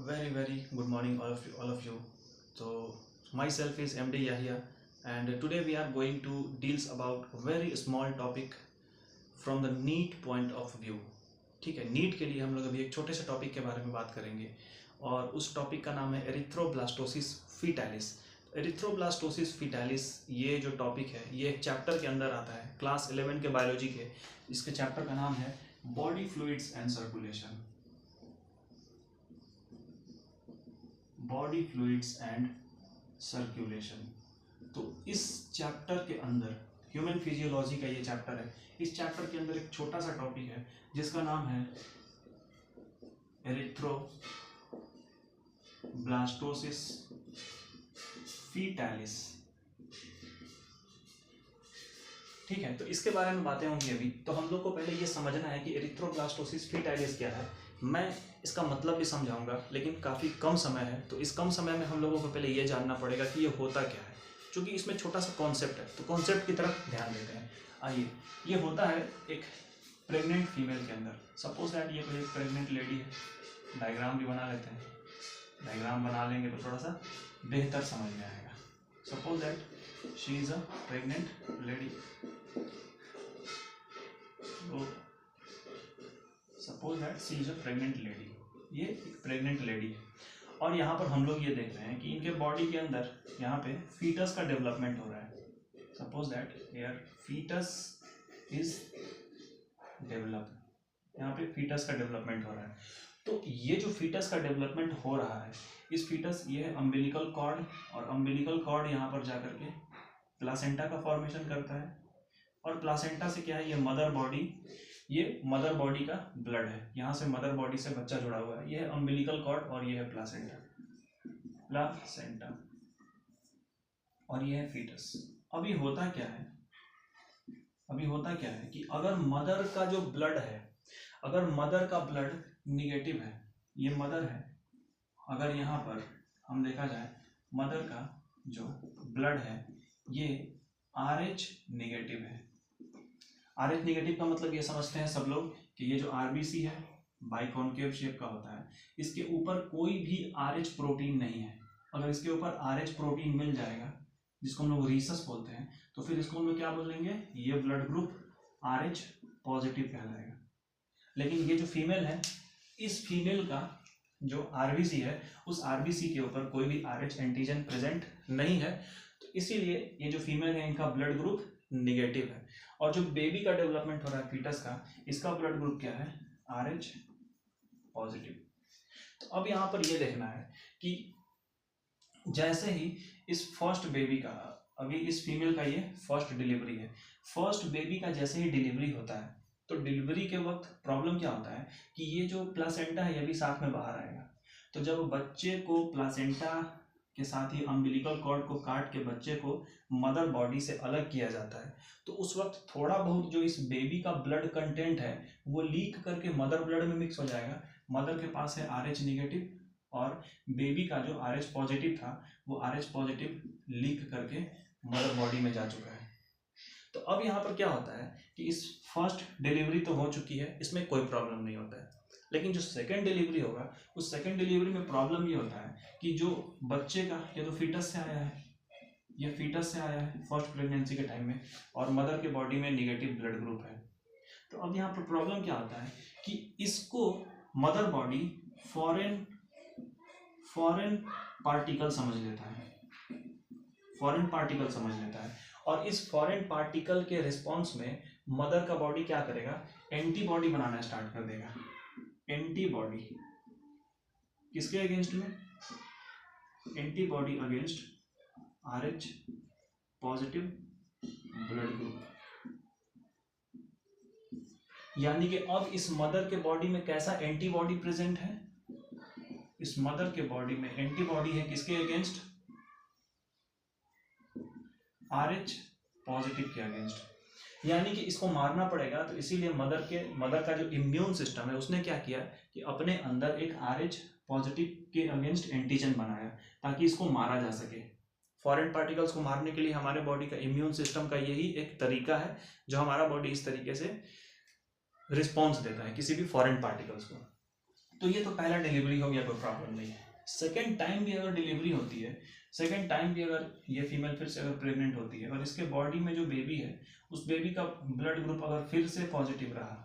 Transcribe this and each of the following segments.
very good morning all of you. So myself is MD Yahya, and today we are going to deals about a very small topic from the NEET point of view. ठीक है, NEET के लिए हम लोग अभी एक छोटे से टॉपिक के बारे में बात करेंगे और उस टॉपिक का नाम है एरिथ्रोब्लास्टोसिस फीटालिस। एरिथ्रोब्लास्टोसिस फीटालिस ये जो टॉपिक है ये एक चैप्टर के अंदर आता है, क्लास 11 के बायोलॉजी के। इसके चैप्टर का नाम है body fluids and circulation. Body fluids and circulation. तो इस चैप्टर के अंदर ह्यूमन फिजियोलॉजी का ये चैप्टर है। इस चैप्टर के अंदर एक छोटा सा टॉपिक है जिसका नाम है एरिथ्रोब्लास्टोसिस फीटालिस। ठीक है, तो इसके बारे में बातें होंगी अभी। तो हम लोग को पहले ये समझना है कि एरिथ्रोब्लास्टोसिस फीटालिस क्या है। मैं इसका मतलब भी समझाऊंगा, लेकिन काफ़ी कम समय है, तो इस कम समय में हम लोगों को पहले ये जानना पड़ेगा कि ये होता क्या है, क्योंकि इसमें छोटा सा कॉन्सेप्ट है। तो कॉन्सेप्ट की तरफ ध्यान देते हैं। आइए, ये होता है एक प्रेग्नेंट फीमेल के अंदर। सपोज दैट ये कोई एक प्रेग्नेंट लेडी है। डायग्राम भी बना लेते हैं। डायग्राम बना लेंगे तो थोड़ा सा बेहतर समझ में आएगा। Suppose that she is a pregnant lady. Suppose that she is a pregnant lady. ये एक प्रेग्नेंट लेडी है और यहाँ पर हम लोग ये देख रहे हैं कि इनके बॉडी के अंदर यहाँ पे फीटस का डेवलपमेंट हो रहा है। Suppose that here fetus is develop. यहाँ पे फीटस का डेवलपमेंट हो रहा है। तो ये जो फीटस का डेवलपमेंट हो रहा है, इस फीटस ये है अम्बिलिकल कॉर्ड, और अम्बिलिकल कॉर्ड यहाँ पर जाकर के प्लासेंटा का फॉर्मेशन करता है। और प्लासेंटा से क्या है, ये मदर बॉडी, ये मदर बॉडी का ब्लड है। यहाँ से मदर बॉडी से बच्चा जुड़ा हुआ है। ये है अम्बिलिकल कॉर्ड और ये है प्लासेंटा और ये है फीटस। अभी होता क्या है, कि अगर मदर का जो ब्लड है, अगर मदर का ब्लड निगेटिव है, ये मदर है, अगर यहाँ पर हम देखा जाए मदर का जो ब्लड है ये RH निगेटिव है। RH निगेटिव का मतलब ये समझते हैं सब लोग कि ये जो RBC है बाइकॉन्केव शेप का होता है, इसके ऊपर कोई भी RH प्रोटीन नहीं है। अगर इसके ऊपर RH प्रोटीन मिल जाएगा, जिसको हम लोग रीसस बोलते हैं, तो फिर इसको हम लोग क्या बोलेंगे, ये ब्लड ग्रुप RH पॉजिटिव कहलाएगा। लेकिन ये जो फीमेल है, इस फीमेल का जो RBC है, उस RBC के ऊपर कोई भी RH एंटीजन प्रेजेंट नहीं है, तो इसीलिए ये जो फीमेल है इनका ब्लड ग्रुप निगेटिव है। और जो बेबी का डेवलपमेंट हो रहा है फीटस का, इसका ब्लड ग्रुप क्या है, RH पॉजिटिव। तो अब यहाँ पर ये देखना है कि जैसे ही इस फर्स्ट बेबी का, अभी इस फीमेल का ये फर्स्ट डिलीवरी है, फर्स्ट बेबी का जैसे ही डिलीवरी होता है, तो डिलीवरी के वक्त प्रॉब्लम क्या होता है कि ये जो प्लासेंटा है ये भी साथ में बाहर आएगा। तो जब बच्चे को प्लासेंटा के साथ ही अम्बिलिकल कॉर्ड को काट के बच्चे को मदर बॉडी से अलग किया जाता है, तो उस वक्त थोड़ा बहुत जो इस बेबी का ब्लड कंटेंट है वो लीक करके मदर ब्लड में मिक्स हो जाएगा। मदर के पास है RH निगेटिव और बेबी का जो RH पॉजिटिव था वो RH पॉजिटिव लीक करके मदर बॉडी में जा चुका है। तो अब यहाँ पर क्या होता है कि इस फर्स्ट डिलीवरी तो हो चुकी है, इसमें कोई प्रॉब्लम नहीं होता है। लेकिन जो सेकंड डिलीवरी होगा, उस सेकंड डिलीवरी में प्रॉब्लम ये होता है कि जो बच्चे का, ये तो फीटस से आया है, ये फीटस से आया है फर्स्ट प्रेगनेंसी के टाइम में, और मदर के बॉडी में निगेटिव ब्लड ग्रुप है। तो अब यहाँ पर प्रॉब्लम क्या होता है कि इसको मदर बॉडी फॉरेन पार्टिकल समझ लेता है, और इस फॉरेन पार्टिकल के रिस्पॉन्स में मदर का बॉडी क्या करेगा, एंटीबॉडी बनाना स्टार्ट कर देगा। एंटीबॉडी किसके अगेंस्ट में, antibody against RH positive blood group. यानी कि अब इस मदर के बॉडी में कैसा एंटीबॉडी प्रेजेंट है, इस मदर के बॉडी में एंटीबॉडी है किसके अगेंस्ट, RH पॉजिटिव के अगेंस्ट। यानी कि इसको मारना पड़ेगा। तो इसीलिए मदर का जो इम्यून सिस्टम है उसने क्या किया कि अपने अंदर एक RH पॉजिटिव के अगेंस्ट एंटीजन बनाया ताकि इसको मारा जा सके। फॉरेन पार्टिकल्स को मारने के लिए हमारे बॉडी का इम्यून सिस्टम का यही एक तरीका है, जो हमारा बॉडी इस तरीके से रिस्पॉन्स देता है किसी भी फॉरेन पार्टिकल्स को। तो ये तो पहला डिलीवरी हो गया, कोई प्रॉब्लम नहीं है। सेकेंड टाइम भी अगर डिलीवरी होती है, सेकेंड टाइम भी अगर ये फीमेल फिर से अगर प्रेग्नेंट होती है और इसके बॉडी में जो बेबी है उस बेबी का ब्लड ग्रुप अगर फिर से पॉजिटिव रहा,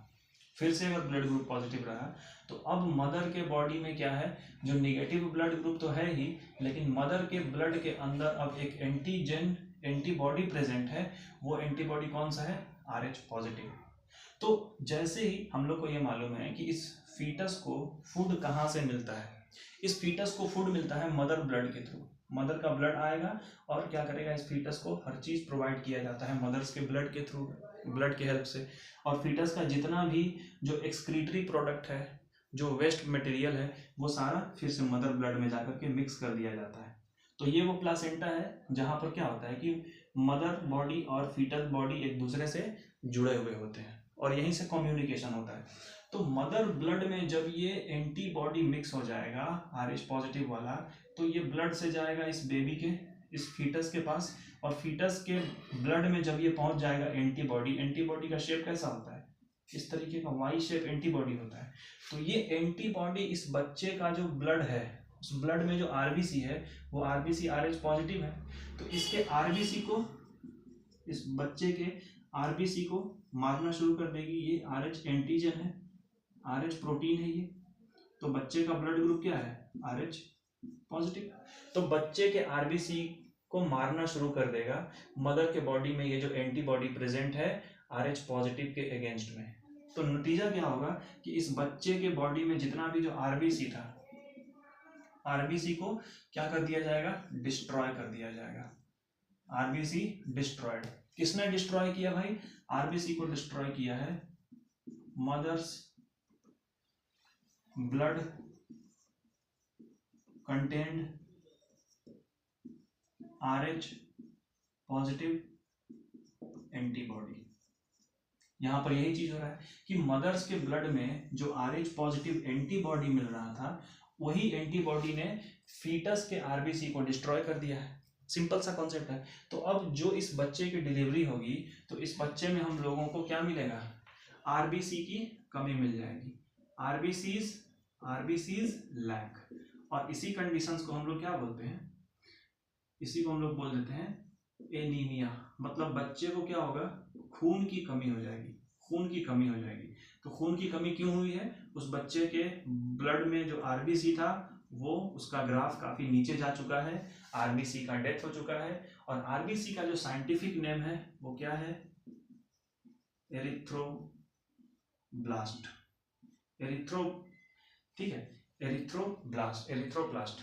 फिर से अगर ब्लड ग्रुप पॉजिटिव रहा, तो अब मदर के बॉडी में क्या है, जो निगेटिव ब्लड ग्रुप तो है ही, लेकिन मदर के ब्लड के अंदर अब एक एंटीबॉडी प्रेजेंट है। वो एंटीबॉडी कौन सा है, RH पॉजिटिव। तो जैसे ही हम लोग को ये मालूम है कि इस फीटस को फूड कहाँ से मिलता है, इस फीटस को फूड मिलता है मदर ब्लड के थ्रू। मदर का ब्लड आएगा और क्या करेगा, इस फीटस को हर चीज़ प्रोवाइड किया जाता है मदर्स के ब्लड के थ्रू, ब्लड के हेल्प से। और फीटस का जितना भी जो एक्सक्रीटरी प्रोडक्ट है, जो वेस्ट मटेरियल है, वो सारा फिर से मदर ब्लड में जाकर के मिक्स कर दिया जाता है। तो ये वो प्लासेंटा है जहाँ पर क्या होता है कि मदर बॉडी और फीटस बॉडी एक दूसरे से जुड़े हुए होते हैं और यहीं से कम्युनिकेशन होता है। तो मदर ब्लड में जब ये एंटीबॉडी मिक्स हो जाएगा RH पॉजिटिव वाला, तो ये ब्लड से जाएगा इस बेबी के, इस फीटस के पास, और फीटस के ब्लड में जब ये पहुंच जाएगा एंटीबॉडी का शेप कैसा होता है, इस तरीके का वाई शेप एंटीबॉडी होता है। तो ये एंटीबॉडी इस बच्चे का जो ब्लड है, उस ब्लड में जो RBC है, वो RBC RH पॉजिटिव है, तो इसके RBC को, इस बच्चे के RBC को मारना शुरू कर देगी। ये RH एंटीजन है, RH प्रोटीन है ये। तो बच्चे का ब्लड ग्रुप क्या है, RH पॉजिटिव। तो बच्चे के RBC को मारना शुरू कर देगा मदर के बॉडी में ये जो एंटीबॉडी प्रेजेंट है RH पॉजिटिव के अगेंस्ट में। तो नतीजा क्या होगा कि इस बच्चे के बॉडी में जितना भी जो RBC था, RBC को क्या कर दिया जाएगा, डिस्ट्रॉय कर दिया जाएगा। RBC destroyed. किसने डिस्ट्रॉय किया भाई, RBC को डिस्ट्रॉय किया है mother's blood contained RH positive antibody. यहां पर यही चीज हो रहा है कि मदर्स के ब्लड में जो RH पॉजिटिव एंटीबॉडी मिल रहा था, वही एंटीबॉडी ने फीटस के RBC को डिस्ट्रॉय कर दिया है। सिंपल सा कॉन्सेप्ट है। तो अब जो इस बच्चे की डिलीवरी होगी, तो इस बच्चे में हम लोगों को क्या मिलेगा, RBC की कमी मिल जाएगी, RBCs लैक। और इसी कंडीशंस को हम लोग क्या बोलते हैं, इसी को हम लोग बोल देते हैं एनीमिया। मतलब बच्चे को क्या होगा, खून की कमी हो जाएगी, खून की कमी हो जाएगी। तो खून की कमी क्यों हुई है, उस बच्चे के ब्लड में जो RBC था वो, उसका ग्राफ काफी नीचे जा चुका है, RBC का डेथ हो चुका है। और RBC का जो साइंटिफिक नेम है वो क्या है, एरिथ्रोब्लास्ट, ठीक है, एरिथ्रोब्लास्ट,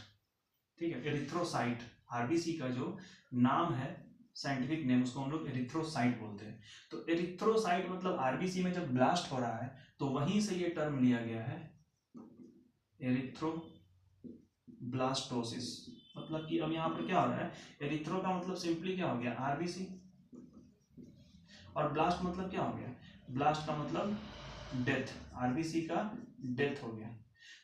ठीक है, एरिथ्रोसाइट। RBC का जो नाम है, साइंटिफिक नेम, उसको हम लोग एरिथ्रोसाइट बोलते हैं। तो एरिथ्रोसाइट मतलब RBC में जब ब्लास्ट हो रहा है तो वहीं से ये टर्म लिया गया है एरिथ्रोब्लास्टोसिस। मतलब कि अब यहाँ पर क्या हो रहा है, एरिथ्रो का मतलब सिंपली क्या हो गया, RBC, और ब्लास्ट मतलब क्या हो गया, ब्लास्ट का मतलब डेथ, RBC का डेथ हो गया।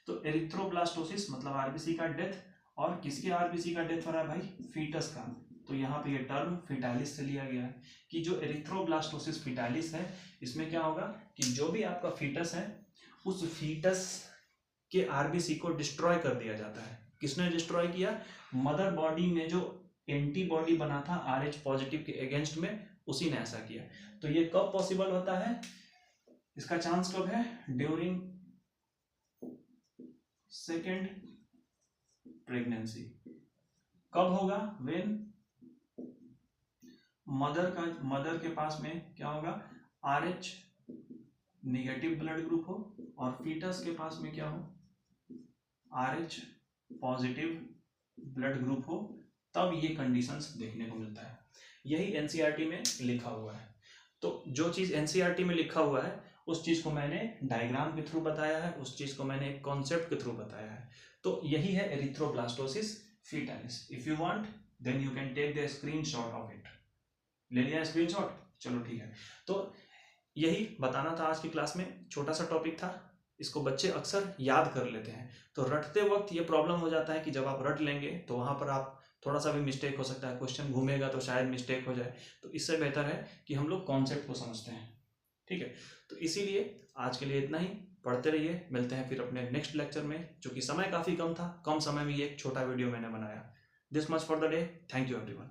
तो एरिथ्रोब्लास्टोसिस मतलब RBC का डेथ। और किसके RBC का डेथ हो रहा है भाई, फीटस का। तो यहाँ पे ये टर्म फिटालिस से लिया गया है कि जो एरिथ्रोब्लास्टोसिस फिटालिस है, इसमें क्या होगा कि जो भी आपका फीटस है, उस फीटस के RBC को डिस्ट्रॉय कर दिया जाता है। किसने डिस्ट्रॉय किया, मदर बॉडी में जो एंटीबॉडी बना था RH पॉजिटिव के अगेंस्ट में, उसी ने ऐसा किया। तो ये कब पॉसिबल होता है, इसका चांस कब है, ड्यूरिंग सेकेंड प्रेगनेंसी। कब होगा, व्हेन मदर के पास में क्या होगा, RH निगेटिव ब्लड ग्रुप हो और फीटस के पास में क्या हो, RH पॉजिटिव ब्लड ग्रुप हो, तब ये कंडीशंस देखने को मिलता है। यही NCERT में लिखा हुआ है। तो जो चीज़ NCERT में लिखा हुआ है उस चीज़ को मैंने डायग्राम के थ्रू बताया है, उस चीज़ को मैंने एक कॉन्सेप्ट के थ्रू बताया है। तो यही है erythroblastosis fetalis. If you want then you can take the screenshot of it. ले लिया स्क्रीनशॉट, चलो ठीक है। तो यही बताना था आज की क्लास में, छोटा सा टॉपिक था, इसको बच्चे अक्सर याद कर लेते हैं। तो रटते वक्त ये प्रॉब्लम हो जाता है कि जब आप रट लेंगे तो वहाँ पर आप थोड़ा सा भी मिस्टेक हो सकता है, क्वेश्चन घूमेगा तो शायद मिस्टेक हो जाए। तो इससे बेहतर है कि हम लोग कॉन्सेप्ट को समझते हैं, ठीक है। तो इसीलिए आज के लिए इतना ही। पढ़ते रहिए। मिलते हैं फिर अपने नेक्स्ट लेक्चर में, जो कि समय काफ़ी कम था, कम समय में ये एक छोटा वीडियो मैंने बनाया। This much for the day. Thank you everyone.